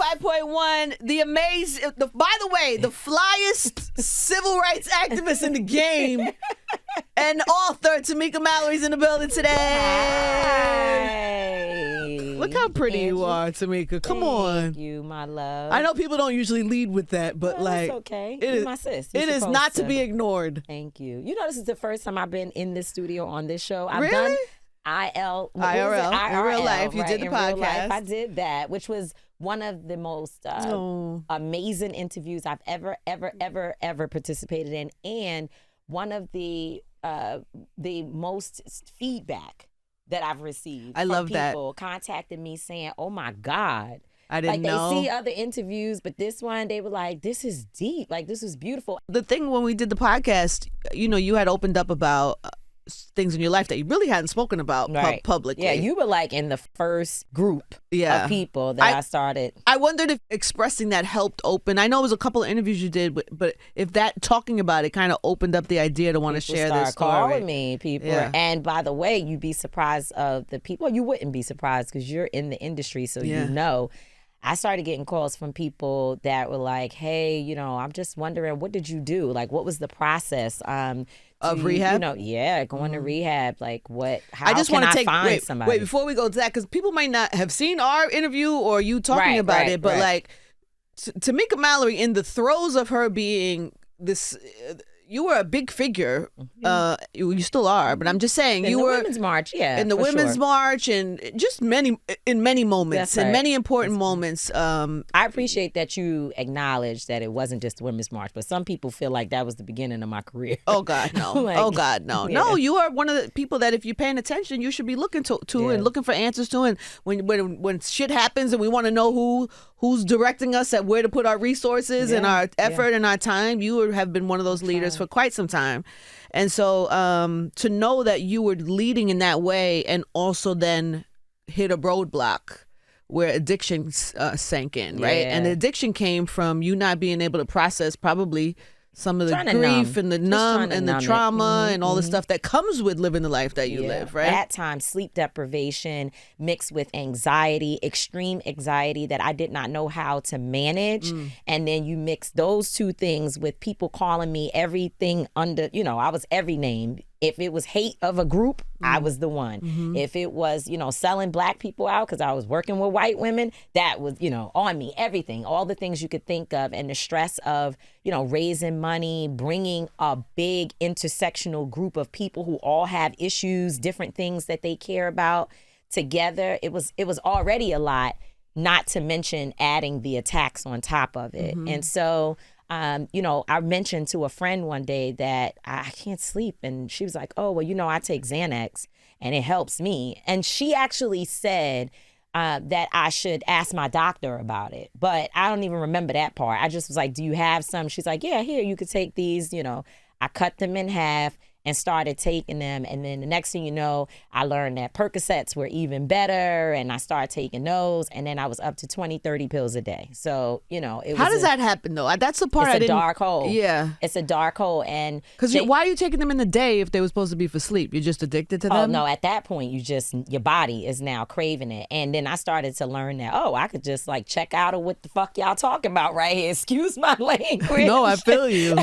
105.1, by the way, the flyest civil rights activist in the game and author, Tamika Mallory's in the building today. Hi. Look how pretty you are, Tamika. Come on. Thank you, my love. I know people don't usually lead with that, but It's okay. You're my sis. It is not to be ignored. Thank you. You know, this is the first time I've been in this studio on this show. I've Really? done IRL, in real life. You right? did the in podcast. Real life, I did that, which was one of the most amazing interviews I've ever participated in, and one of the most feedback that I've received. I love that. People contacting me saying, "Oh my God." I didn't know. They see other interviews, but this one, they were like, this is deep. Like, this was beautiful. The thing when we did the podcast, you had opened up about things in your life that you really hadn't spoken about publicly. Yeah, you were like in the first group of people that I started. I wondered if expressing that helped open. I know it was a couple of interviews you did, but if that talking about it kind of opened up the idea to want to share this story. Calling me, people. Yeah. And by the way, you'd be surprised of the people. Well, you wouldn't be surprised because you're in the industry, so you know. I started getting calls from people that were like, hey, I'm just wondering, what did you do? Like, what was the process? Of rehab? Going to rehab. Like, how I just can want to find somebody? Wait, before we go to that, because people might not have seen our interview or you talking about it, but like, Tamika Mallory, in the throes of her being this... You were a big figure. You still are, but I'm just saying you were in the Women's March. Yeah, in the Women's March, and just in many moments, in many important moments. I appreciate that you acknowledge that it wasn't just the Women's March, but some people feel like that was the beginning of my career. Oh God, no! Oh God, no! Yeah. No, you are one of the people that if you're paying attention, you should be looking to and looking for answers to. And when shit happens, and we want to know who's directing us at where to put our resources and our effort and our time, you have been one of those leaders for quite some time. And so to know that you were leading in that way and also then hit a roadblock where addiction sank in, right? And the addiction came from you not being able to process probably some of the grief and the numb and the trauma and all the stuff that comes with living the life that you live, right? At times, sleep deprivation mixed with anxiety, extreme anxiety that I did not know how to manage. And then you mix those two things with people calling me everything under, I was every name. If it was hate of a group, I was the one. If it was, selling black people out because I was working with white women, that was, on me. Everything, all the things you could think of, and the stress of, raising money, bringing a big intersectional group of people who all have issues, different things that they care about together. It was already a lot, not to mention adding the attacks on top of it. And so... I mentioned to a friend one day that I can't sleep. And she was like, oh, well, I take Xanax and it helps me. And she actually said that I should ask my doctor about it. But I don't even remember that part. I just was like, do you have some? She's like, yeah, here, you could take these. I cut them in half and started taking them. And then the next thing you know, I learned that Percocets were even better. And I started taking those. And then I was up to 20, 30 pills a day. So, How does that happen, though? That's the part It's a dark hole. Yeah. It's a dark hole. And because why are you taking them in the day if they were supposed to be for sleep? You're just addicted to them? Oh, no. At that point, your body is now craving it. And then I started to learn that, I could just check out of what the fuck y'all talking about right here. Excuse my language. No, I feel you.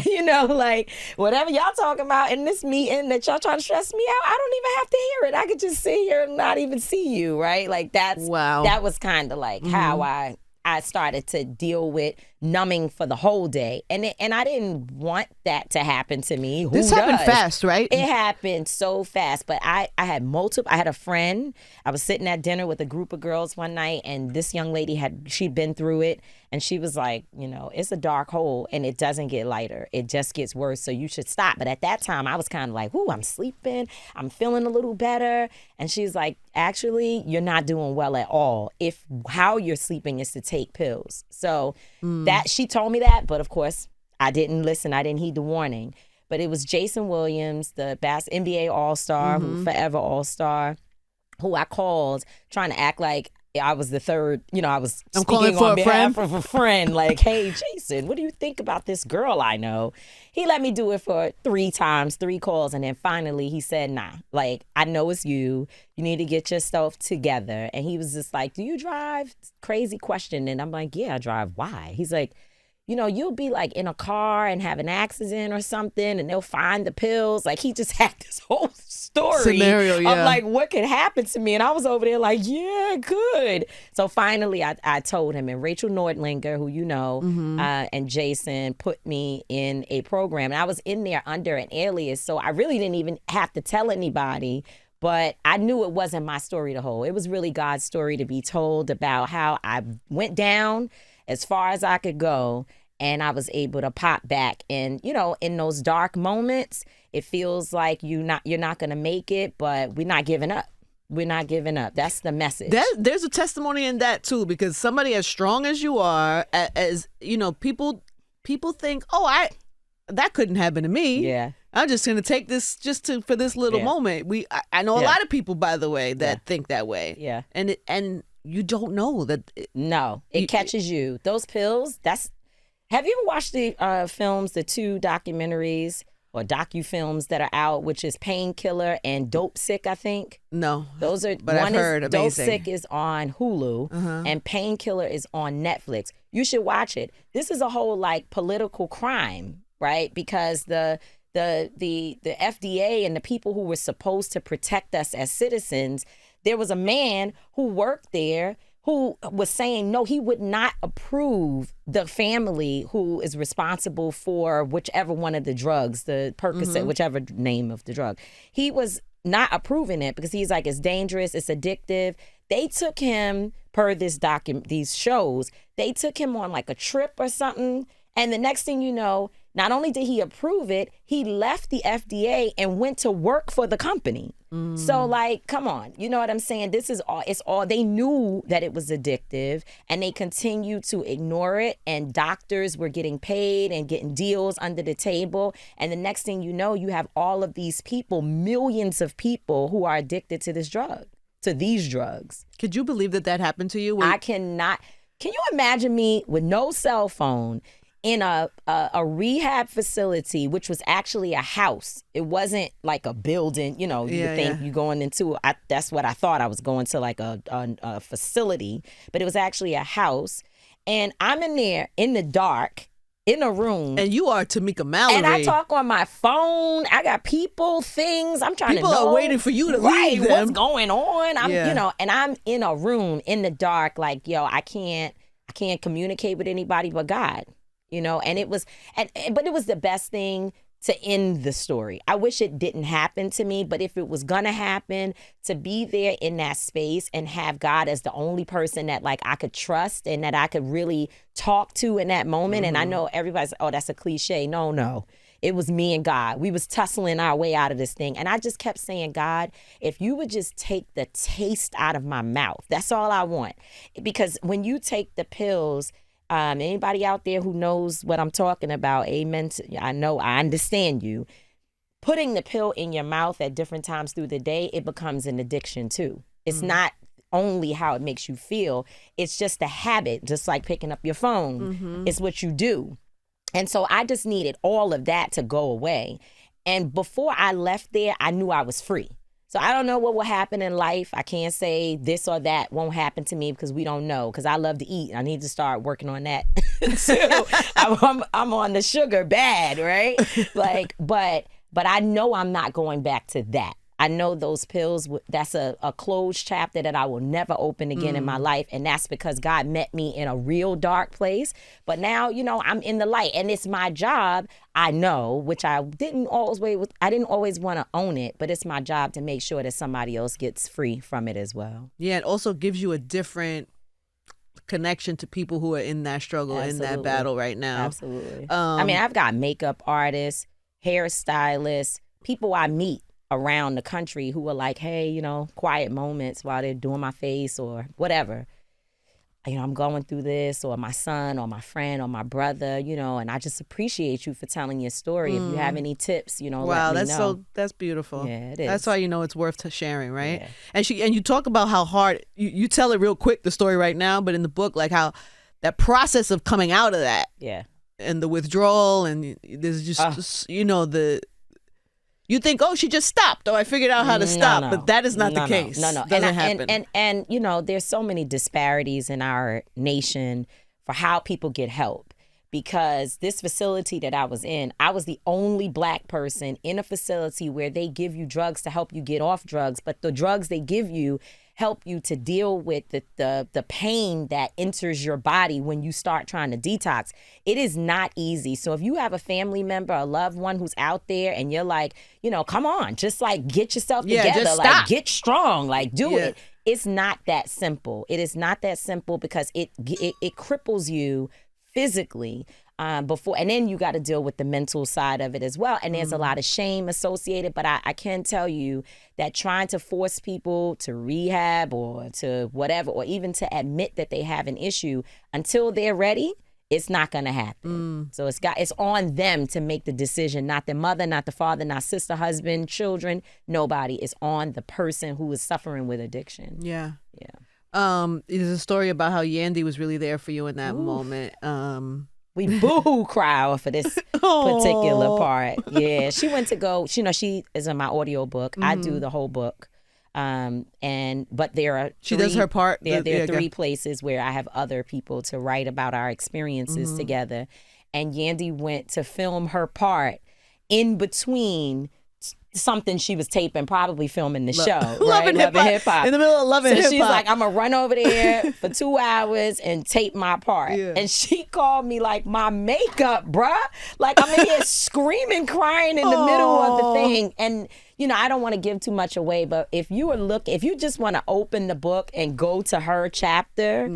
Whatever y'all talking about in this meeting that y'all trying to stress me out, I don't even have to hear it. I could just sit here and not even see you, right? That was kind of how I started to deal with numbing for the whole day. And I didn't want that to happen to me. This happened fast, right? It happened so fast. But I had a friend. I was sitting at dinner with a group of girls one night, and this young lady she'd been through it. And she was like, it's a dark hole and it doesn't get lighter. It just gets worse. So you should stop. But at that time, I was kind of like, I'm sleeping. I'm feeling a little better. And she's like, actually, you're not doing well at all if how you're sleeping is to take pills. So that she told me that. But of course, I didn't listen. I didn't heed the warning. But it was Jason Williams, the NBA All-Star, who forever All-Star, who I called trying to act like I was the third, I was I'm calling speaking for on a behalf friend. of a friend, like, hey, Jason, what do you think about this girl I know? He let me do it for 3 times, 3 calls, and then finally he said, nah, like, I know it's you. You need to get yourself together. And he was just like, do you drive? Crazy question. And I'm like, yeah, I drive. Why? He's like, you'll be like in a car and have an accident or something and they'll find the pills. Like he just had this whole story scenario, yeah. of like what could happen to me. And I was over there like, yeah, good. So finally I told him, and Rachel Nordlinger, who you know, and Jason put me in a program. And I was in there under an alias. So I really didn't even have to tell anybody. But I knew it wasn't my story to hold. It was really God's story to be told about how I went down as far as I could go, and I was able to pop back. And, in those dark moments, it feels like you're not going to make it, but we're not giving up. We're not giving up. That's the message. There's a testimony in that, too, because somebody as strong as you are, as people think, that couldn't happen to me. Yeah. I'm just going to take this for this little moment. I know a lot of people, by the way, that think that way. Yeah. And you don't know that. No, it catches you. Those pills, have you ever watched the films, the 2 documentaries or docu-films that are out, which is Painkiller and Dope Sick, I think? No. Those are, but I've heard amazing. Dope Sick is on Hulu and Painkiller is on Netflix. You should watch it. This is a whole like political crime, right? Because the FDA and the people who were supposed to protect us as citizens, there was a man who worked there who was saying, no, he would not approve the family who is responsible for whichever one of the drugs, the Percocet, whichever name of the drug. He was not approving it because he's like, it's dangerous, it's addictive. They took him, per these shows, they took him on like a trip or something. And the next thing you know, not only did he approve it, he left the FDA and went to work for the company. So like, come on, you know what I'm saying? It's all, they knew that it was addictive and they continued to ignore it, and doctors were getting paid and getting deals under the table. And the next thing you know, you have all of these people, millions of people who are addicted to this drug, to these drugs. Could you believe that happened to you? I cannot. Can you imagine me with no cell phone in a rehab facility, which was actually a house? It wasn't like a building, you think you're going into, that's what I thought. I was going to like a facility, but it was actually a house. And I'm in there in the dark, in a room. And you are Tamika Mallory. And I talk on my phone. I got things. I'm trying to know. People are waiting for you to leave them. What's going on? And I'm in a room in the dark, like, I can't communicate with anybody but God. And it was, but it was the best thing to end the story. I wish it didn't happen to me, but if it was gonna happen, to be there in that space and have God as the only person that like I could trust and that I could really talk to in that moment. And I know everybody's, oh, that's a cliche. No. It was me and God. We was tussling our way out of this thing. And I just kept saying, God, if you would just take the taste out of my mouth, that's all I want. Because when you take the pills, anybody out there who knows what I'm talking about, amen. I understand you. Putting the pill in your mouth at different times through the day, it becomes an addiction too. It's not only how it makes you feel. It's just a habit, just like picking up your phone. It's what you do. And so I just needed all of that to go away. And before I left there, I knew I was free. So I don't know what will happen in life. I can't say this or that won't happen to me because we don't know. Because I love to eat. I need to start working on that too. I'm on the sugar bad, right? But I know I'm not going back to that. I know those pills, that's a closed chapter that I will never open again in my life. And that's because God met me in a real dark place. But now, I'm in the light and it's my job, I know, which I didn't always want to own it, but it's my job to make sure that somebody else gets free from it as well. Yeah, it also gives you a different connection to people who are in that struggle, in that battle right now. Absolutely. I've got makeup artists, hairstylists, people I meet around the country who are like, hey, quiet moments while they're doing my face or whatever. I'm going through this, or my son or my friend or my brother, and I just appreciate you for telling your story. If you have any tips, Wow, let me know. that's beautiful. Yeah, it is. That's why it's worth sharing, right? Yeah. And you talk about how hard you tell it real quick, the story right now, but in the book, like how that process of coming out of that, and the withdrawal, and there's just you think, oh, she just stopped, or I figured out how to stop, but that is not the case. No. Doesn't happen. And there's so many disparities in our nation for how people get help. Because this facility that I was in, I was the only Black person in a facility where they give you drugs to help you get off drugs, but the drugs they give you help you to deal with the pain that enters your body when you start trying to detox. It is not easy. So if you have a family member, a loved one who's out there, and you're like, come on, just like get yourself together, just like stop. get strong, like do it. It's not that simple. It is not that simple because it cripples you physically before, and then you got to deal with the mental side of it as well. And there's a lot of shame associated, but I can tell you that trying to force people to rehab or to whatever, or even to admit that they have an issue until they're ready, it's not going to happen. So it's on them to make the decision, not the mother, not the father, not sister, husband, children, nobody. It's on the person who is suffering with addiction. Yeah. Yeah. There's a story about how Yandy was really there for you in that moment. We boo cry for this particular part. Yeah, she went to go. She is in my audio book. I do the whole book. But there are she does her part. There are three places where I have other people to write about our experiences together. And Yandy went to film her part in between something she was taping, probably filming the show, right? Love and Hip Hop. In the middle of Love and Hip Hop. So she's like, I'm going to run over there for 2 hours and tape my part. Yeah. And she called me like my makeup, bruh. Like I'm in here screaming, crying in the middle of the thing. And, I don't want to give too much away, but if you just want to open the book and go to her chapter,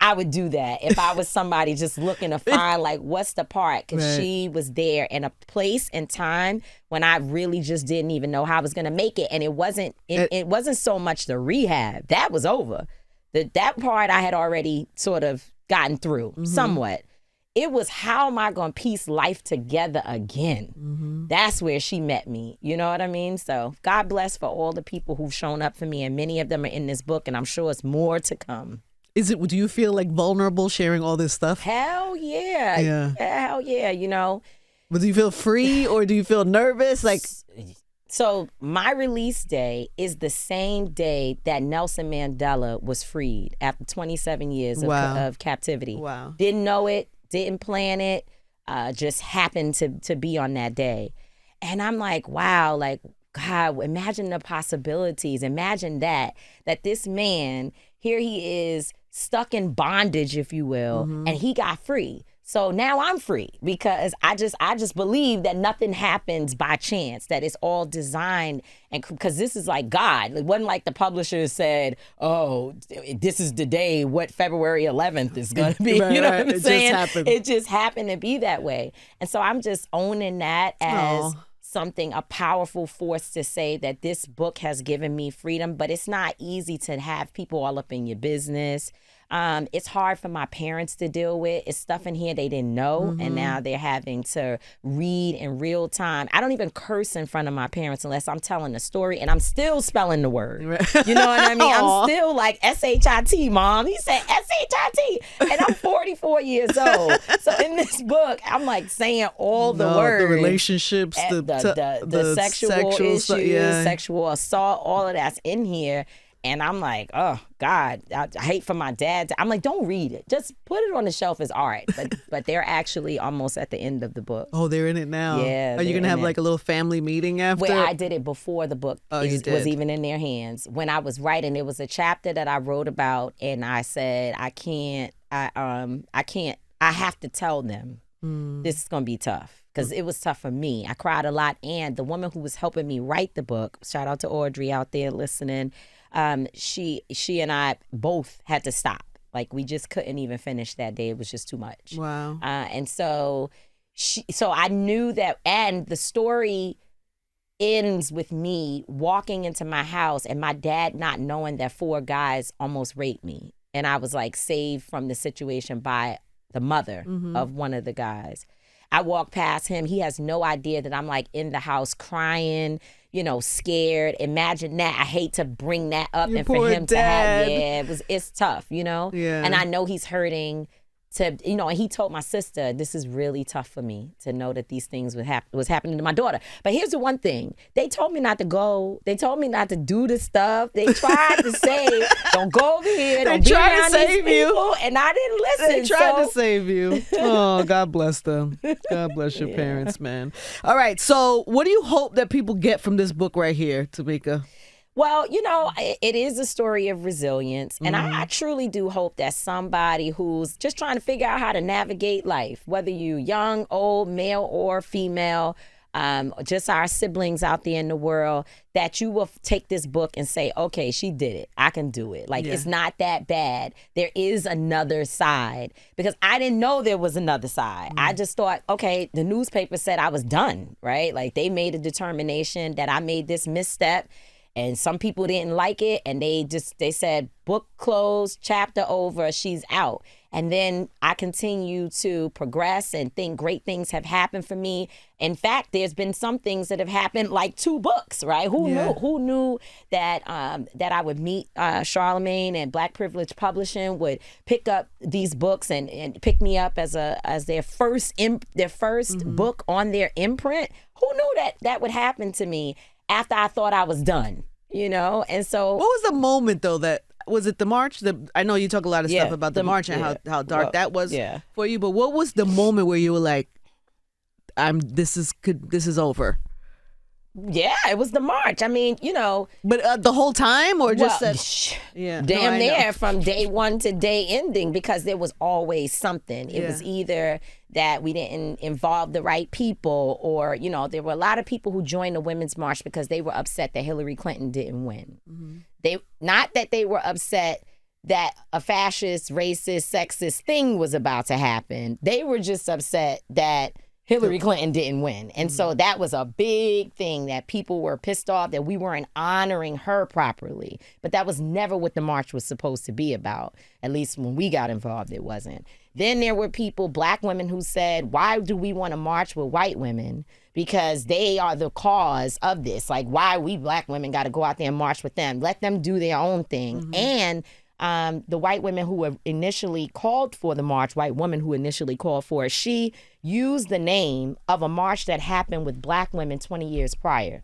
I would do that if I was somebody just looking to find like what's the part, because she was there in a place and time when I really just didn't even know how I was gonna make it, and it wasn't so much the rehab that was over. That part I had already sort of gotten through somewhat. It was how am I gonna piece life together again? That's where she met me. You know what I mean? So God bless for all the people who've shown up for me, and many of them are in this book, and I'm sure it's more to come. Do you feel like vulnerable sharing all this stuff? Hell yeah. Yeah. Hell yeah, But do you feel free or do you feel nervous? So my release day is the same day that Nelson Mandela was freed after 27 years of captivity. Wow. Didn't know it, didn't plan it, just happened to be on that day. And I'm like, wow, like, God, imagine the possibilities. Imagine that this man, here he is, stuck in bondage, if you will, and he got free. So now I'm free because I just believe that nothing happens by chance, that it's all designed, and because this is like God. It wasn't like the publisher said, oh, this is the day what February 11th is going to be. Right, you know what I'm saying? It just happened to be that way. And so I'm just owning that as something, a powerful force to say that this book has given me freedom, but it's not easy to have people all up in your business. It's hard for my parents to deal with. It's stuff in here they didn't know, and now they're having to read in real time. I don't even curse in front of my parents unless I'm telling a story, and I'm still spelling the word. You know what I mean? I'm still like S-H-I-T, Mom. He said S-H-I-T, and I'm 44 years old. So in this book, I'm like saying all the words. The relationships, the sexual issues, sexual assault, all of that's in here. And I'm like, oh, God, I hate for my dad. I'm like, don't read it. Just put it on the shelf as art. But they're actually almost at the end of the book. Oh, they're in it now. Yeah. Are you going to have like a little family meeting after? Well, I did it before the book was even in their hands. When I was writing, it was a chapter that I wrote about, and I said, I have to tell them this is going to be tough. Because it was tough for me. I cried a lot. And the woman who was helping me write the book, shout out to Audrey out there listening, she and I both had to stop. Like, we just couldn't even finish that day. It was just too much. Wow. And so I knew that, and the story ends with me walking into my house and my dad not knowing that 4 guys almost raped me. and I was like saved from the situation by the mother of one of the guys. I walk past him. He has no idea that I'm like in the house crying, you know, scared. Imagine that. I hate to bring that up. Your and for poor him dad. to have, it's tough, you know? Yeah. And I know he's hurting to, you know, and he told my sister, this is really tough for me to know that these things was happening to my daughter. But here's the one thing. They told me not to go. They told me not to do this stuff. They tried to say, don't go over here. Don't be around these people. And I didn't listen. They tried to save you. Oh, God bless them. God bless your parents, man. All right. So what do you hope that people get from this book right here, Tamika? Well, you know, it is a story of resilience. And I truly do hope that somebody who's just trying to figure out how to navigate life, whether you young, old, male or female, just our siblings out there in the world, that you will take this book and say, okay, she did it. I can do it. Like, it's not that bad. There is another side. Because I didn't know there was another side. I just thought, okay, the newspaper said I was done, right? Like, they made a determination that I made this misstep. And some people didn't like it, and they said, book closed, chapter over, she's out. And then I continue to progress and think great things have happened for me. In fact, there's been some things that have happened, like 2 books, right? Who knew that that I would meet Charlemagne and Black Privilege Publishing would pick up these books and pick me up as their first book on their imprint? Who knew that would happen to me after I thought I was done, you know? And so... What was the moment, though, that... Was it the march? I know you talk a lot of stuff about the march and how dark that was for you, but what was the moment where you were like, this is over? Yeah, it was the march. I mean, you know... But the whole time, or just... damn near from day one to day ending, because there was always something. It was either that we didn't involve the right people, or, you know, there were a lot of people who joined the Women's March because they were upset that Hillary Clinton didn't win. Not that they were upset that a fascist, racist, sexist thing was about to happen. They were just upset that Hillary Clinton didn't win. And so that was a big thing, that people were pissed off that we weren't honoring her properly. But that was never what the march was supposed to be about. At least when we got involved, it wasn't. Then there were people, Black women, who said, why do we want to march with white women? Because they are the cause of this. Like, why we Black women got to go out there and march with them? Let them do their own thing. And the white women who were initially called for the march, white woman who initially called for it, she used the name of a march that happened with Black women 20 years prior.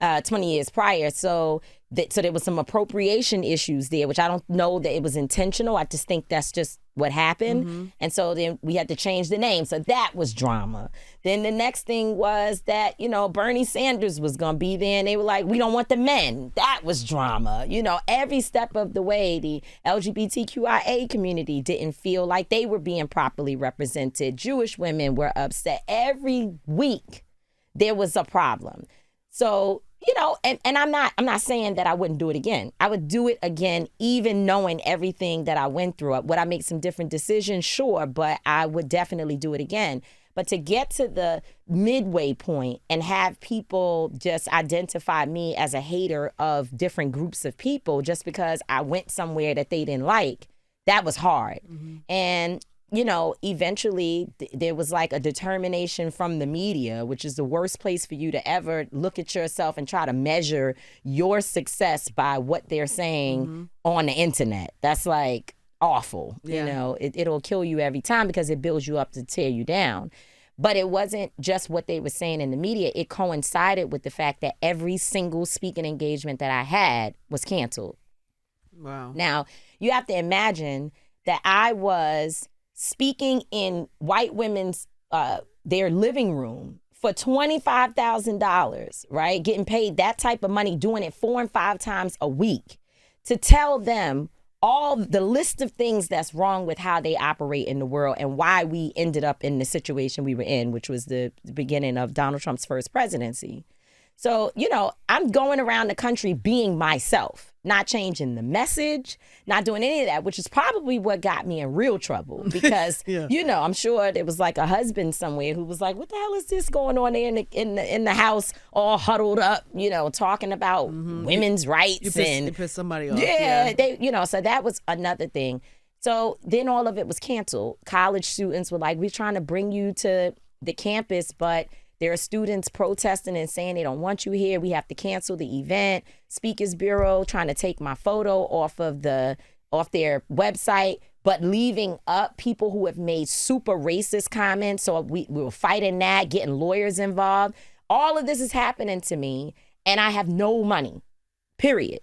20 years prior. So there was some appropriation issues there, which I don't know that it was intentional. I just think that's just what happened. And so then we had to change the name. So that was drama. Then the next thing was that, you know, Bernie Sanders was going to be there, and they were like, we don't want the men. That was drama. You know, every step of the way, the LGBTQIA community didn't feel like they were being properly represented. Jewish women were upset. Every week there was a problem. So, you know, and I'm not saying that I wouldn't do it again. I would do it again, even knowing everything that I went through. Would I make some different decisions? Sure, but I would definitely do it again. But to get to the midway point and have people just identify me as a hater of different groups of people just because I went somewhere that they didn't like, that was hard. And you know, eventually there was like a determination from the media, which is the worst place for you to ever look at yourself and try to measure your success by what they're saying on the internet. That's like awful. You know, it'll kill you every time because it builds you up to tear you down. But it wasn't just what they were saying in the media. It coincided with the fact that every single speaking engagement that I had was canceled. Wow. Now, you have to imagine that I was speaking in white women's their living room for $25,000, right? Getting paid that type of money, doing it 4 and 5 times a week, to tell them all the list of things that's wrong with how they operate in the world and why we ended up in the situation we were in, which was the beginning of Donald Trump's first presidency. So, I'm going around the country being myself, not changing the message, not doing any of that, which is probably what got me in real trouble because, I'm sure there was like a husband somewhere who was like, what the hell is this going on there in the house all huddled up, talking about women's rights. You pissed somebody off. Yeah, so that was another thing. So then all of it was canceled. College students were like, we're trying to bring you to the campus, but there are students protesting and saying they don't want you here. We have to cancel the event. Speakers Bureau trying to take my photo off their website, but leaving up people who have made super racist comments. So we were fighting that, getting lawyers involved. All of this is happening to me, and I have no money, period.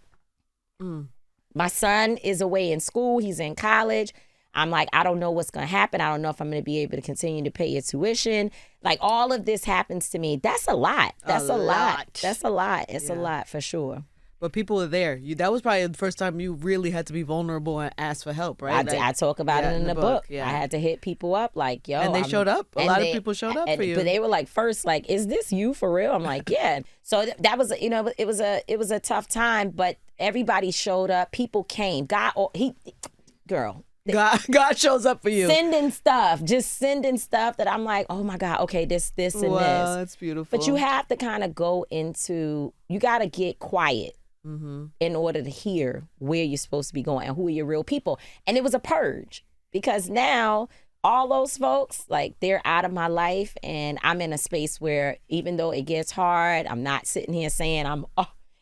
My son is away in school. He's in college. I'm like, I don't know what's going to happen. I don't know if I'm going to be able to continue to pay your tuition. Like, all of this happens to me. That's a lot. That's a lot. That's a lot. It's a lot for sure. But people are there. That was probably the first time you really had to be vulnerable and ask for help, right? I talk about it in the book. Yeah. I had to hit people up like, yo. And they showed up. A lot of people showed up for you. But they were like, first, like, is this you for real? I'm like, yeah. So that was, it was a tough time, but everybody showed up. People came. God shows up for you. Sending stuff that I'm like, oh my God, okay, this and this. Wow, that's beautiful. But you have to kind of you got to get quiet in order to hear where you're supposed to be going and who are your real people. And it was a purge because now all those folks, like, they're out of my life, and I'm in a space where even though it gets hard, I'm not sitting here saying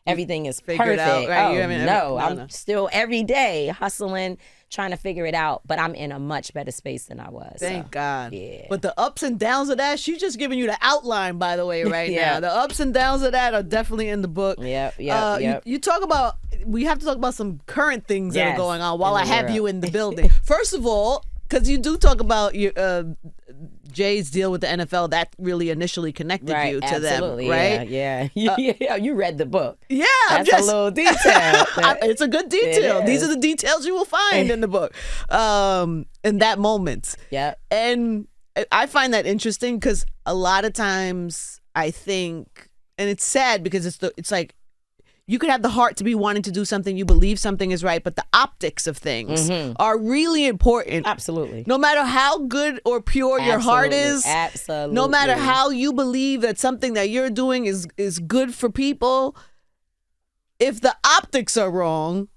everything is perfect. Out, right? I'm still every day hustling, trying to figure it out, but I'm in a much better space than I was. Thank God. Yeah. But the ups and downs of that, she's just giving you the outline, by the way, right now. The ups and downs of that are definitely in the book. Yep. You talk about, we have to talk about some current things that are going on while I have you in the building. First of all, because you do talk about your Jay's deal with the NFL, that really initially connected you to them, right? Yeah. You read the book. Yeah, that's a little detail. It's a good detail. These are the details you will find in the book, in that moment. Yeah, and I find that interesting because a lot of times I think, and it's sad because it's like, you could have the heart to be wanting to do something, you believe something is right, but the optics of things are really important. Absolutely. No matter how good or pure your heart is, no matter how you believe that something that you're doing is good for people, if the optics are wrong,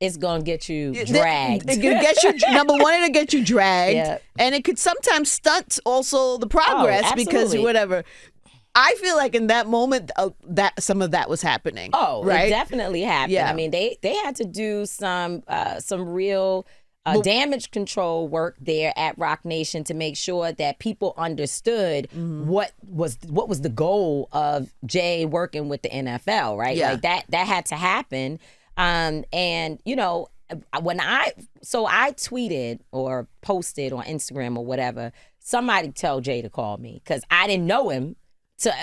it's gonna get you dragged. It could get you, number one, it'll get you dragged, and it could sometimes stunt also the progress because whatever. I feel like in that moment, that some of that was happening. Oh, right? It definitely happened. Yeah. I mean, they had to do some real damage control work there at Rock Nation to make sure that people understood what was the goal of Jay working with the NFL, right? Yeah. Like that had to happen. And when I tweeted or posted on Instagram or whatever, somebody tell Jay to call me because I didn't know him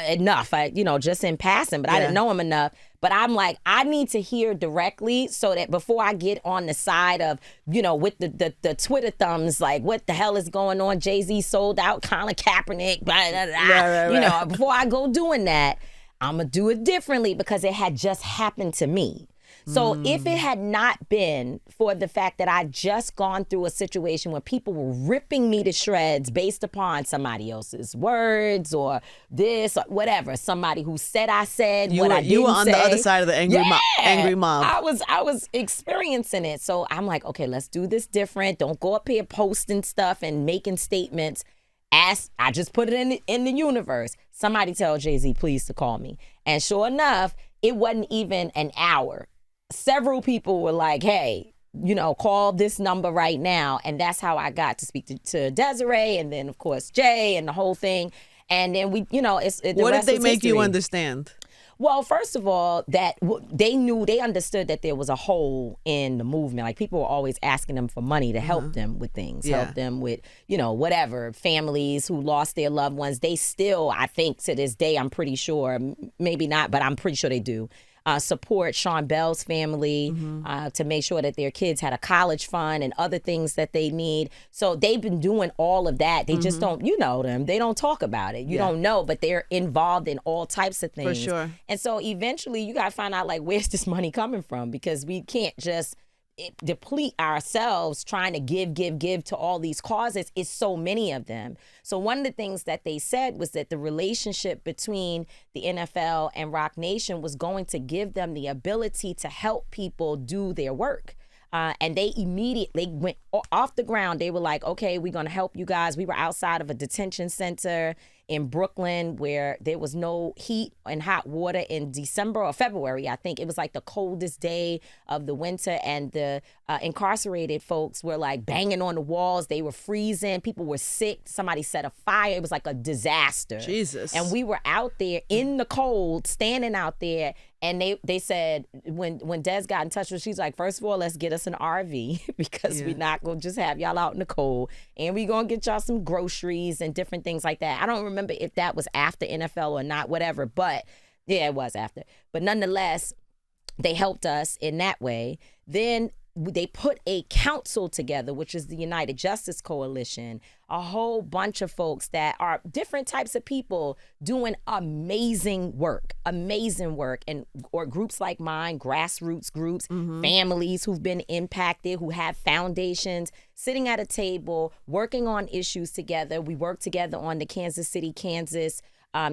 enough. Just in passing, but I didn't know him enough. But I'm like, I need to hear directly so that before I get on the side of, with the Twitter thumbs, like, what the hell is going on? Jay-Z sold out Colin Kaepernick, blah, blah, blah. Right. Before I go doing that, I'm going to do it differently because it had just happened to me. So if it had not been for the fact that I just gone through a situation where people were ripping me to shreds based upon somebody else's words or this or whatever, somebody who said I said what I didn't say. You were on the other side of the angry mob. I was experiencing it. So I'm like, okay, let's do this different. Don't go up here posting stuff and making statements. I just put it in the universe. Somebody tell Jay-Z please to call me. And sure enough, it wasn't even an hour. Several people were like, hey, call this number right now. And that's how I got to speak to Desiree and then, of course, Jay and the whole thing. And then we, what did they make you understand? Well, first of all, that they understood that there was a hole in the movement. Like, people were always asking them for money to help them with things, help them with, whatever, families who lost their loved ones. They still, I think to this day, I'm pretty sure, maybe not, but I'm pretty sure they do. support Sean Bell's family, to make sure that their kids had a college fund and other things that they need. So they've been doing all of that. They just don't, you know them, they don't talk about it. You don't know, but they're involved in all types of things. For sure. And so eventually you got to find out, like, where's this money coming from? Because we can't just deplete ourselves trying to give to all these causes. It's so many of them. So one of the things that they said was that the relationship between the NFL and Roc Nation was going to give them the ability to help people do their work. And they immediately went off the ground. They were like, okay, we're going to help you guys. We were outside of a detention center in Brooklyn where there was no heat and hot water in December or February. I think it was like the coldest day of the winter, and the incarcerated folks were like banging on the walls. They were freezing. People were sick. Somebody set a fire. It was like a disaster. Jesus. And we were out there in the cold, standing out there. And they said, when Des got in touch with us, she's like, first of all, let's get us an RV because we're not going to just have y'all out in the cold. And we're going to get y'all some groceries and different things like that. I don't remember if that was after NFL or not, whatever. But yeah, it was after. But nonetheless, they helped us in that way. Then they put a council together, which is the United Justice Coalition, a whole bunch of folks that are different types of people doing amazing work, and or groups like mine, grassroots groups, families who've been impacted, who have foundations, sitting at a table, working on issues together. We worked together on the Kansas City, Kansas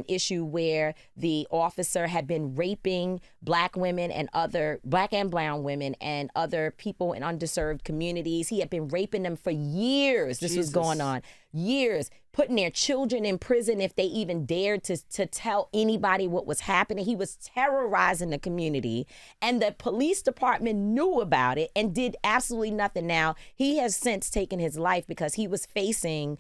issue where the officer had been raping Black women and other Black and brown women and other people in underserved communities. He had been raping them for years. This was going on. Years, putting their children in prison if they even dared to tell anybody what was happening. He was terrorizing the community, and the police department knew about it and did absolutely nothing. Now, he has since taken his life because he was facing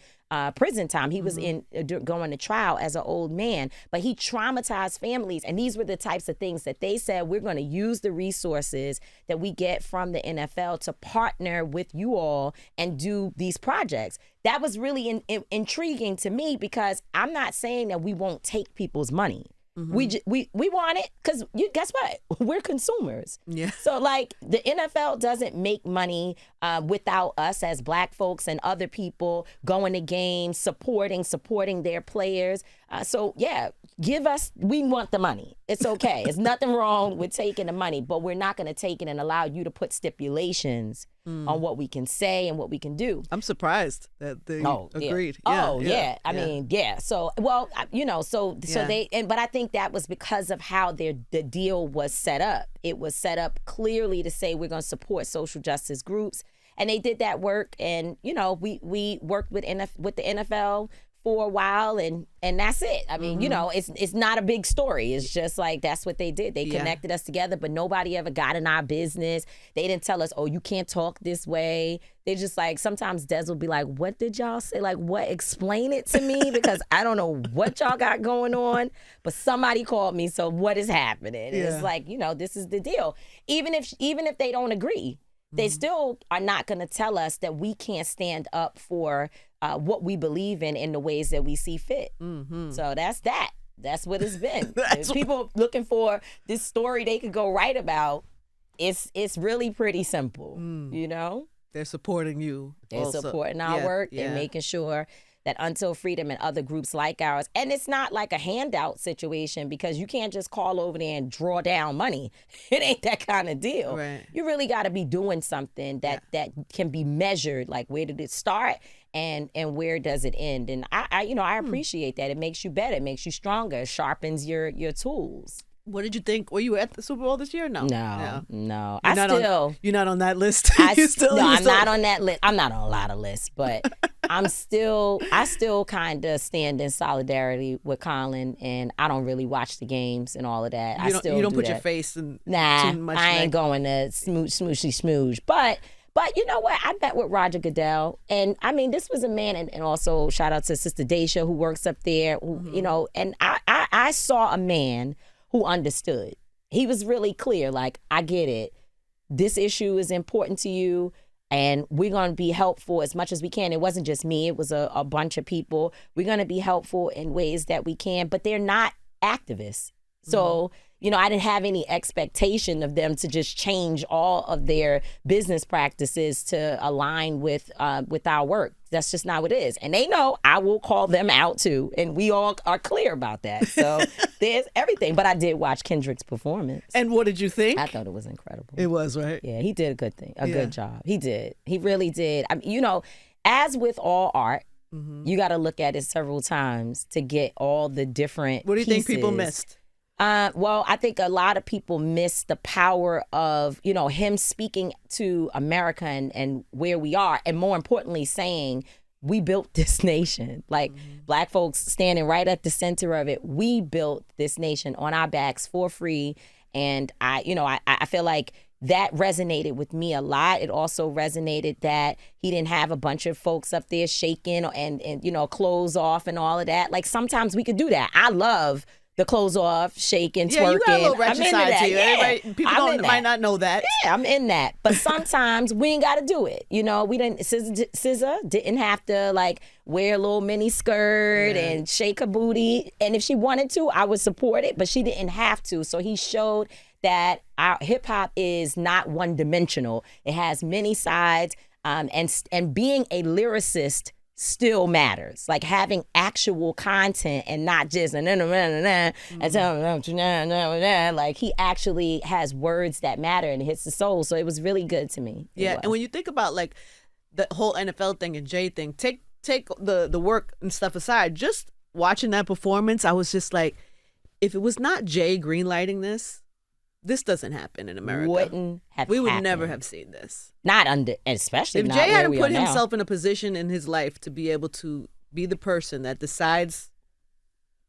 prison time. He was going to trial as an old man, but he traumatized families. And these were the types of things that they said, we're going to use the resources that we get from the NFL to partner with you all and do these projects. That was really intriguing to me, because I'm not saying that we won't take people's money. We want it because guess what? We're consumers. Yeah. So like the NFL doesn't make money without us as Black folks and other people going to games, supporting their players. So yeah, we want the money. It's okay. There's nothing wrong with taking the money, but we're not going to take it and allow you to put stipulations on what we can say and what we can do. I'm surprised that they agreed. Yeah. I mean, yeah. So, well, but I think that was because of how the deal was set up. It was set up clearly to say we're going to support social justice groups. And they did that work. And, we worked with the NFL for a while, and that's it. I mean, it's not a big story. It's just like that's what they did. They connected us together, but nobody ever got in our business. They didn't tell us, oh, you can't talk this way. They just like, sometimes Des will be like, what did y'all say? Like, what? Explain it to me, because I don't know what y'all got going on, but somebody called me, so what is happening? It's like, this is the deal. Even if they don't agree, they still are not going to tell us that we can't stand up for what we believe in the ways that we see fit. So that's that. That's what it's been. People looking for this story they could go write about. It's really pretty simple, They're supporting you. They're also. supporting our work and making sure that Until Freedom and other groups like ours, and it's not like a handout situation, because you can't just call over there and draw down money. It ain't that kind of deal. Right. You really got to be doing something that can be measured, like where did it start and where does it end? And I appreciate that. It makes you better, it makes you stronger, it sharpens your tools. What did you think? Were you at the Super Bowl this year? No. You're not on that list. I'm not on that list. I'm not on a lot of lists, but I still kind of stand in solidarity with Colin, and I don't really watch the games and all of that. You don't put your face in too much. I ain't going to smooch. But you know what? I met with Roger Goodell, and I mean, this was a man, and also shout out to Sister Daisha who works up there, and I saw a man who understood. He was really clear, like, I get it. This issue is important to you, and we're going to be helpful as much as we can. It wasn't just me. It was a bunch of people. We're going to be helpful in ways that we can, but they're not activists. So, I didn't have any expectation of them to just change all of their business practices to align with our work. That's just not what it is. And they know I will call them out too. And we all are clear about that. So there's everything. But I did watch Kendrick's performance. And what did you think? I thought it was incredible. It was, right? Yeah, he did a good job. He did. He really did. I mean, as with all art, you got to look at it several times to get all the different What do you pieces. think people missed? Well, I think a lot of people miss the power of, him speaking to America and where we are. And more importantly, saying we built this nation. Like Black folks standing right at the center of it. We built this nation on our backs for free. And I feel like that resonated with me a lot. It also resonated that he didn't have a bunch of folks up there shaking and clothes off and all of that. Like sometimes we could do that. I love the clothes off, shaking, twerking. Yeah, you got a little ratchet side to you. Yeah. People might not know that. Yeah, I'm in that. But sometimes we ain't got to do it. We didn't. SZA didn't have to wear a little mini skirt and shake her booty. And if she wanted to, I would support it. But she didn't have to. So he showed that our hip hop is not one dimensional. It has many sides. And being a lyricist still matters. Like having actual content and not just like he actually has words that matter and hits the soul. So it was really good to me. Yeah, and when you think about the whole NFL thing and Jay thing, take the work and stuff aside, just watching that performance, I was just like, if it was not Jay greenlighting this doesn't happen in America. We would never have seen this. Especially if not Jay hadn't where we put are himself now. in a position in his life to be able to be the person that decides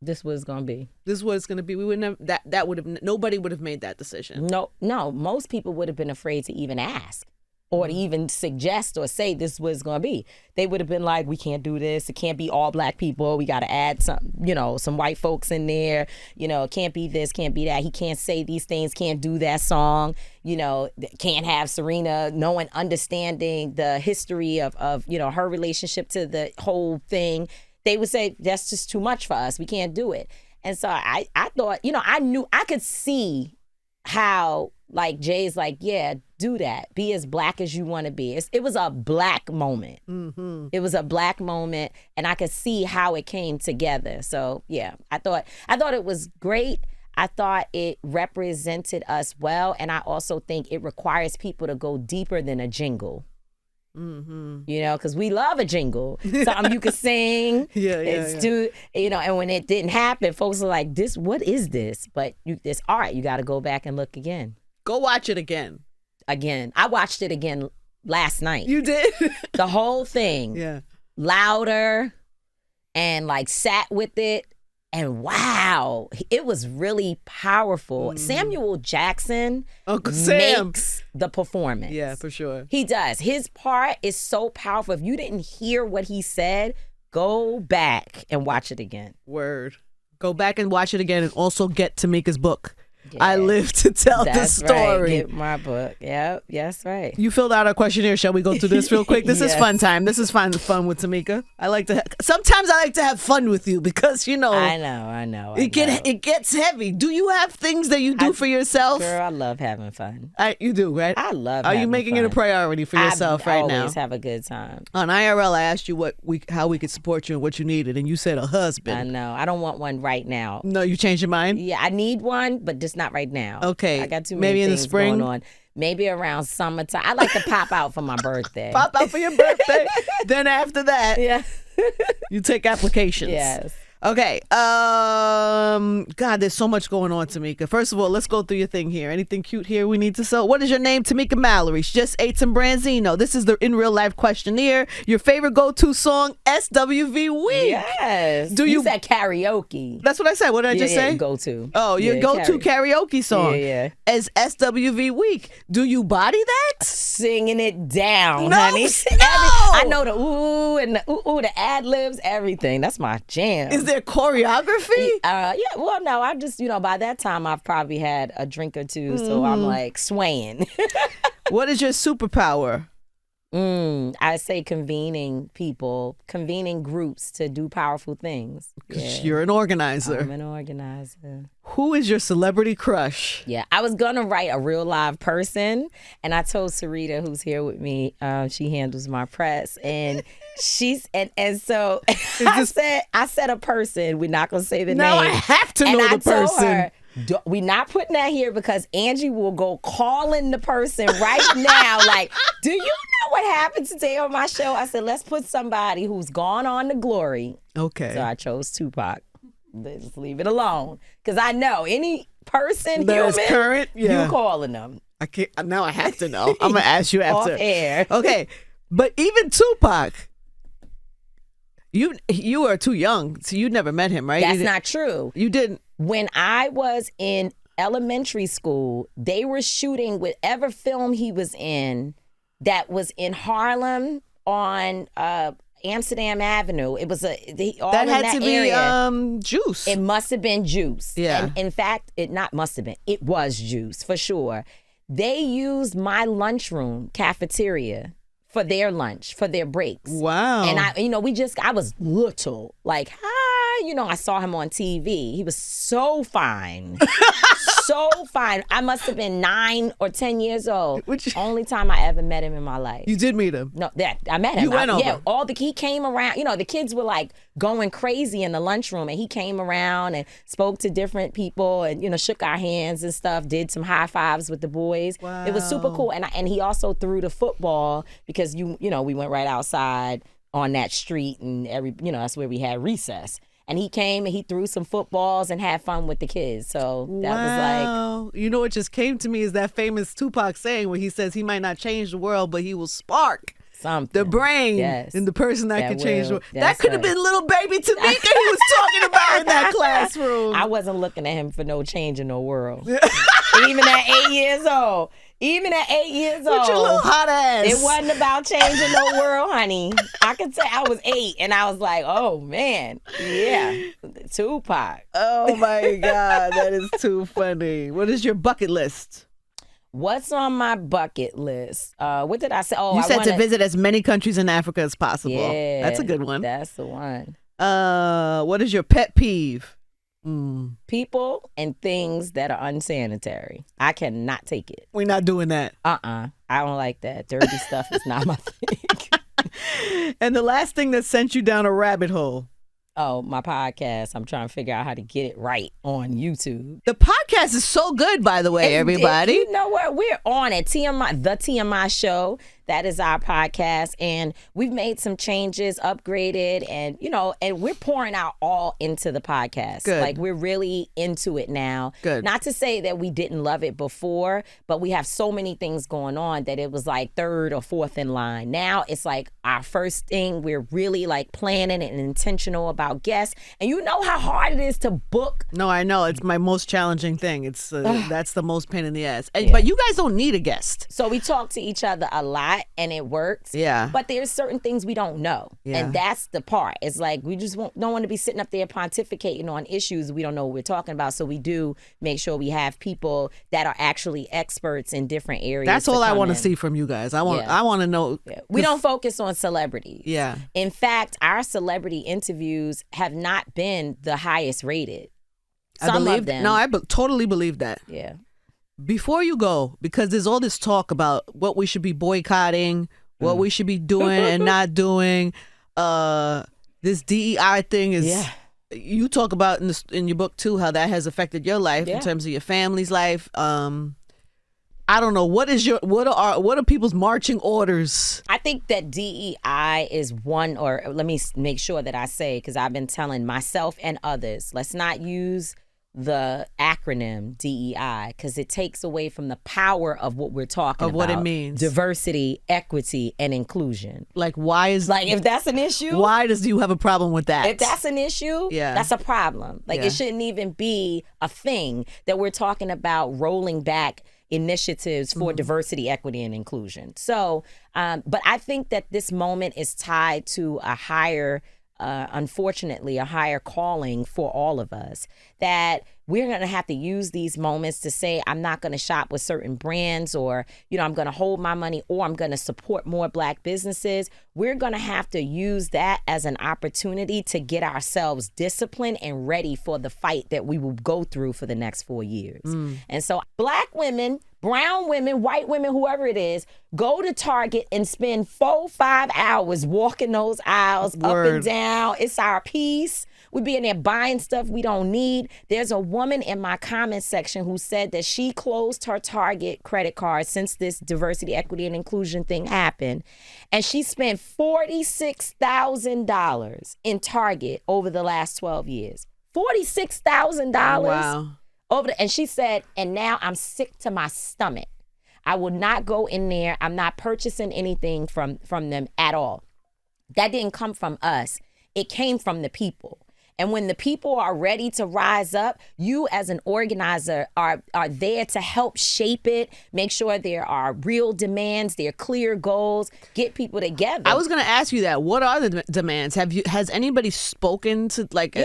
this was going to be. This is what it's going to be. We would never. That would have. Nobody would have made that decision. No. Most people would have been afraid to even ask. Or to even suggest or say this was going to be. They would have been like, we can't do this. It can't be all Black people. We got to add some white folks in there. It can't be this, can't be that. He can't say these things, can't do that song. Can't have Serena understanding the history of her relationship to the whole thing. They would say, that's just too much for us. We can't do it. And so I thought, I could see how Jay's yeah, do that. Be as Black as you want to be. It was a Black moment. Mm-hmm. It was a Black moment, and I could see how it came together. So yeah, I thought it was great. I thought it represented us well, and I also think it requires people to go deeper than a jingle. Mm-hmm. Because we love a jingle, something you could sing. And when it didn't happen, folks are like, "This, what is this?" But it's art. You got to go back and look again. Go watch it again. I watched it again last night. You did? The whole thing. Yeah. Louder and sat with it. And wow, it was really powerful. Samuel Jackson makes the performance. Yeah, for sure. He does. His part is so powerful. If you didn't hear what he said, go back and watch it again. Word. Go back and watch it again and also get Tamika's book. Yeah. I live to tell the story. Right. Get my book. Yep. Yes, right. You filled out our questionnaire. Shall we go through this real quick? This is fun time. This is fun with Tamika. Sometimes I like to have fun with you because I know. It gets heavy. Do you have things that you do for yourself? Girl, I love having fun. You do, right? I love. Are you making it a priority for yourself right now? I always have a good time. On IRL, I asked you how we could support you and what you needed, and you said a husband. I know. I don't want one right now. No, you changed your mind? Yeah, I need one, but just not right now. Okay. I got too many things going on. Maybe around summertime. I like to pop out for my birthday. Pop out for your birthday. Then after that, you take applications. Yes. Okay. God, there's so much going on, Tamika. First of all, let's go through your thing here. Anything cute here we need to sell? What is your name? Tamika Mallory. She just ate some Branzino. This is the In Real Life questionnaire. Your favorite go-to song, SWV Week. Yes. You said karaoke. That's what I said. What did I just say? Go-to. Oh, your go-to karaoke song is SWV Week. Do you body that? Singing it down, no, honey. No. I know the ooh and the ooh, the ad-libs, everything. That's my jam. Is there choreography? Well, no, I just, by that time I've probably had a drink or two, so I'm swaying. What is your superpower? I say convening people, convening groups to do powerful things. Yeah. You're an organizer. I'm an organizer. Who is your celebrity crush? Yeah, I was gonna write a real live person, and I told Sarita, who's here with me, she handles my press, and she's and so I said a person. We're not gonna say the name. No, I have to know the person. Told her, we're not putting that here because Angie will go calling the person right now. Like, do you know what happened today on my show? I said, let's put somebody who's gone on to glory. Okay. So I chose Tupac. Just leave it alone. Because I know any person, that's human, current, you calling them. I can't. Now I have to know. I'm going to ask you after. Off air. Okay. But even Tupac, you are too young, so you never met him, right? That's not true. You didn't. When I was in elementary school, they were shooting whatever film he was in that was in Harlem on Amsterdam Avenue. It was all that in had that to area. Be Juice. It must have been Juice. Yeah. And in fact, it was Juice for sure. They used my lunchroom cafeteria for their lunch, for their breaks. Wow. And I was little, like, hi. I saw him on TV. He was so fine. So fine. I must have been 9 or 10 years old. Only time I ever met him in my life. You did meet him? No, I met him. You went over? Yeah, he came around. The kids were like going crazy in the lunchroom, and he came around and spoke to different people and, shook our hands and stuff, did some high fives with the boys. Wow. It was super cool. And he also threw the football because, we went right outside on that street and that's where we had recess. And he came and he threw some footballs and had fun with the kids. So that was like... what just came to me is that famous Tupac saying where he says he might not change the world, but he will spark something. The brain in the person that can change the world. That could have been little baby Tamika he was talking about in that classroom. I wasn't looking at him for no change in the world. Even at 8 years old. Even at 8 years old. With your little hot ass. It wasn't about changing no world, honey. I could say I was 8 and I was like, oh man, yeah, Tupac. Oh my God, that is too funny. What is your bucket list? What's on my bucket list? What did I say? Oh, you said to visit as many countries in Africa as possible. Yeah, that's a good one. That's the one. What is your pet peeve? People and things that are unsanitary. I cannot take it. We're not doing that. I don't like that. Dirty stuff is not my thing. And the last thing that sent you down a rabbit hole. Oh, my podcast. I'm trying to figure out how to get it right on YouTube. The podcast is so good, by the way, everybody. You know what? We're on it. TMI, The TMI Show. That is our podcast. And we've made some changes, upgraded, and, and we're pouring out all into the podcast. Good. Like, we're really into it now. Good. Not to say that we didn't love it before, but we have so many things going on that it was like third or fourth in line. Now it's like our first thing. We're really like planning and intentional about guests. And you know how hard it is to book. No, I know. It's my most challenging thing. It's that's the most pain in the ass. But you guys don't need a guest. So we talk to each other a lot. And it works. Yeah. But there's certain things we don't know. Yeah. And that's the part. It's like we just don't want to be sitting up there pontificating on issues we don't know what we're talking about. So we do make sure we have people that are actually experts in different areas. That's all I want to see from you guys. I want to know. Yeah. We don't focus on celebrities. Yeah. In fact, our celebrity interviews have not been the highest rated. Some of them. No, I totally believe that. Yeah. Before you go, because there's all this talk about what we should be boycotting, what we should be doing and not doing. This DEI thing is. Yeah. You talk about in your book too how that has affected your life in terms of your family's life. I don't know what are people's marching orders? I think that DEI is one, or let me make sure that I say, because I've been telling myself and others, let's not use the acronym DEI because it takes away from the power of what we're talking about. Of what it means. Diversity, equity, and inclusion. Like, why is... Like, if that's an issue... Why do you have a problem with that? If that's an issue, that's a problem. Like, it shouldn't even be a thing that we're talking about rolling back initiatives for diversity, equity, and inclusion. So, but I think that this moment is tied to a higher... unfortunately, a higher calling for all of us, that we're going to have to use these moments to say, I'm not going to shop with certain brands, or, I'm going to hold my money, or I'm going to support more Black businesses. We're going to have to use that as an opportunity to get ourselves disciplined and ready for the fight that we will go through for the next 4 years. And so Black women, brown women, white women, whoever it is, go to Target and spend 4-5 hours walking those aisles up and down. It's our piece. We be in there buying stuff we don't need. There's a woman in my comment section who said that she closed her Target credit card since this diversity, equity, and inclusion thing happened. And she spent $46,000 in Target over the last 12 years. $46,000. Wow. And she said, and now I'm sick to my stomach. I will not go in there. I'm not purchasing anything from them at all. That didn't come from us. It came from the people. And when the people are ready to rise up, you as an organizer are there to help shape it, make sure there are real demands, there are clear goals, get people together. I was going to ask you that. What are the demands? Has anybody spoken to, like,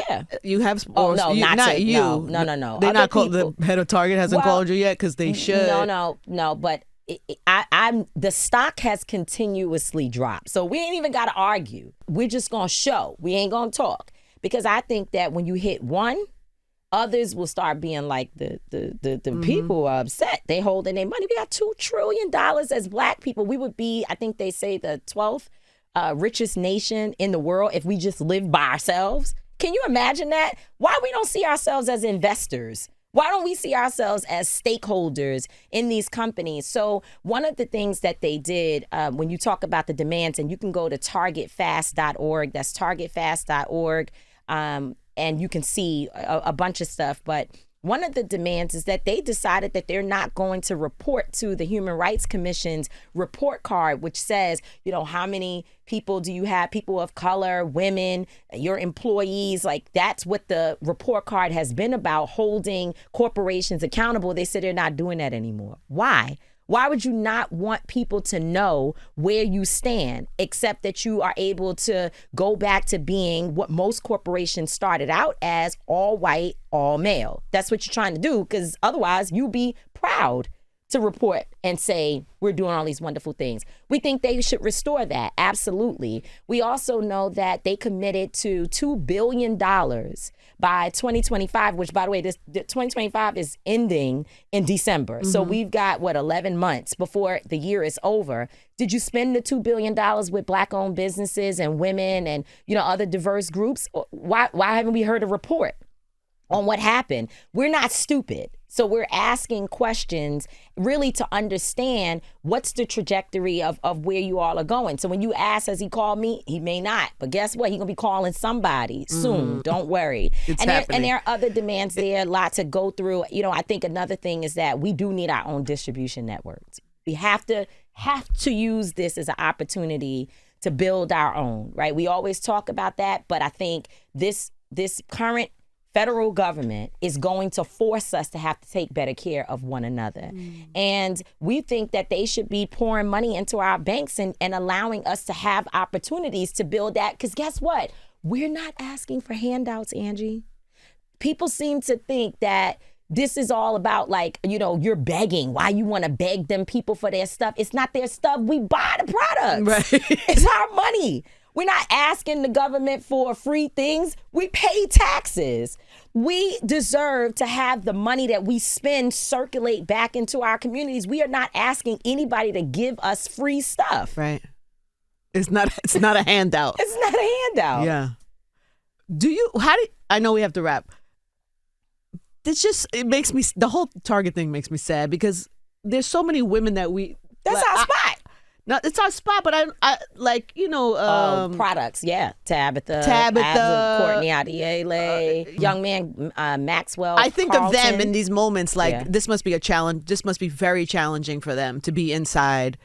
you have? Oh, no, not you. No. They're not called, the head of Target hasn't called you yet, because they should. No, but I'm the stock has continuously dropped. So we ain't even got to argue. We're just going to show. We ain't going to talk. Because I think that when you hit one, others will start being like, the people are upset. They holding their money. We got $2 trillion as Black people. We would be, I think they say, the 12th richest nation in the world if we just lived by ourselves. Can you imagine that? Why we don't see ourselves as investors? Why don't we see ourselves as stakeholders in these companies? So one of the things that they did when you talk about the demands, and you can go to targetfast.org, that's targetfast.org, and you can see a bunch of stuff. But one of the demands is that they decided that they're not going to report to the Human Rights Commission's report card, which says, how many people do you have, people of color, women, your employees. Like, that's what the report card has been about, holding corporations accountable. They said they're not doing that anymore. Why? Why would you not want people to know where you stand, except that you are able to go back to being what most corporations started out as, all white, all male? That's what you're trying to do, because otherwise you'll be proud to report and say, we're doing all these wonderful things. We think they should restore that. Absolutely. We also know that they committed to $2 billion by 2025, which, by the way, this 2025 is ending in December. Mm-hmm. So we've got, 11 months before the year is over. Did you spend the $2 billion with Black-owned businesses and women and, other diverse groups? Why haven't we heard a report on what happened? We're not stupid. So we're asking questions really to understand what's the trajectory of where you all are going. So when you ask, has he called me? He may not. But guess what? He's going to be calling somebody soon. Don't worry. It's and there are other demands there, a lot to go through. I think another thing is that we do need our own distribution networks. We have to use this as an opportunity to build our own, right? We always talk about that, but I think this current federal government is going to force us to have to take better care of one another. And we think that they should be pouring money into our banks and allowing us to have opportunities to build that. Because guess what? We're not asking for handouts, Angie. People seem to think that this is all about, you're begging. Why you want to beg them people for their stuff? It's not their stuff. We buy the products. Right. It's our money. We're not asking the government for free things. We pay taxes. We deserve to have the money that we spend circulate back into our communities. We are not asking anybody to give us free stuff. Right. It's not a handout. It's not a handout. Yeah. I know we have to wrap. It makes me, the whole Target thing makes me sad, because there's so many women that that's our spot. No, it's our spot, but I products, yeah. Tabitha, Courtney Adiele, young man, Maxwell. I think Carlton. of them in these moments this must be a challenge. This must be very challenging for them to be inside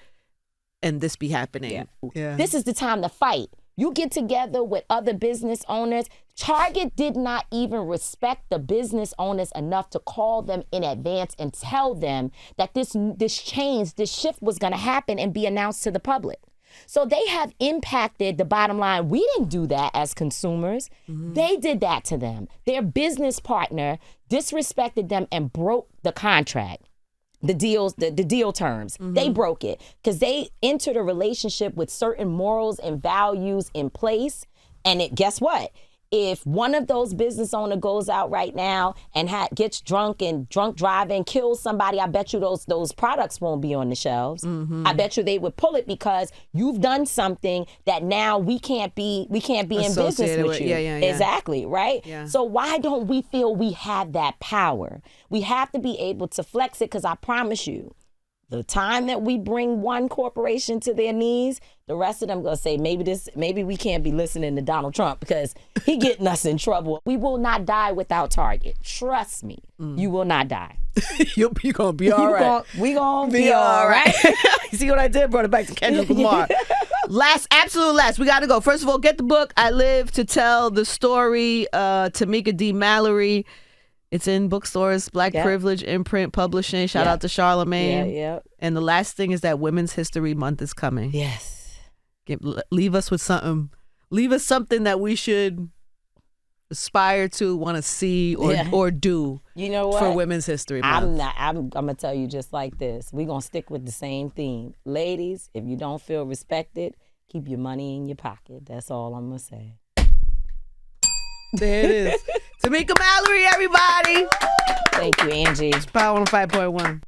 and this be happening. Yeah. This is the time to fight. You get together with other business owners. Target did not even respect the business owners enough to call them in advance and tell them that this change, this shift was going to happen and be announced to the public. So they have impacted the bottom line. We didn't do that as consumers. They did that to them. Their business partner disrespected them and broke the contract. The deal terms. They broke it because they entered a relationship with certain morals and values in place. And guess what? If one of those business owner goes out right now and gets drunk and drunk driving, kills somebody, I bet you those products won't be on the shelves. I bet you they would pull it because you've done something that now we can't be in business with you. Yeah. Exactly, right? Yeah. So why don't we feel we have that power? We have to be able to flex it because I promise you, the time that we bring one corporation to their knees, the rest of them gonna say, maybe we can't be listening to Donald Trump because he getting us in trouble. We will not die without Target. Trust me, you will not die. You're gonna be all right. We gonna be all right. You see what I did? Brought it back to Kendrick Lamar. Absolute last. We gotta go. First of all, get the book. I Live to Tell the Story. Tamika D. Mallory. It's in bookstores, Black Privilege, Imprint, Publishing. Shout out to Charlemagne. Yeah. And the last thing is that Women's History Month is coming. Yes. Leave us with something. Leave us something that we should aspire to, want to see, or do. You know what? For Women's History Month. I'm gonna tell you just like this. We're gonna stick with the same theme. Ladies, if you don't feel respected, keep your money in your pocket. That's all I'm gonna say. There it is. Tamika Mallory, everybody. Thank you, Angie. It's Power 105.1.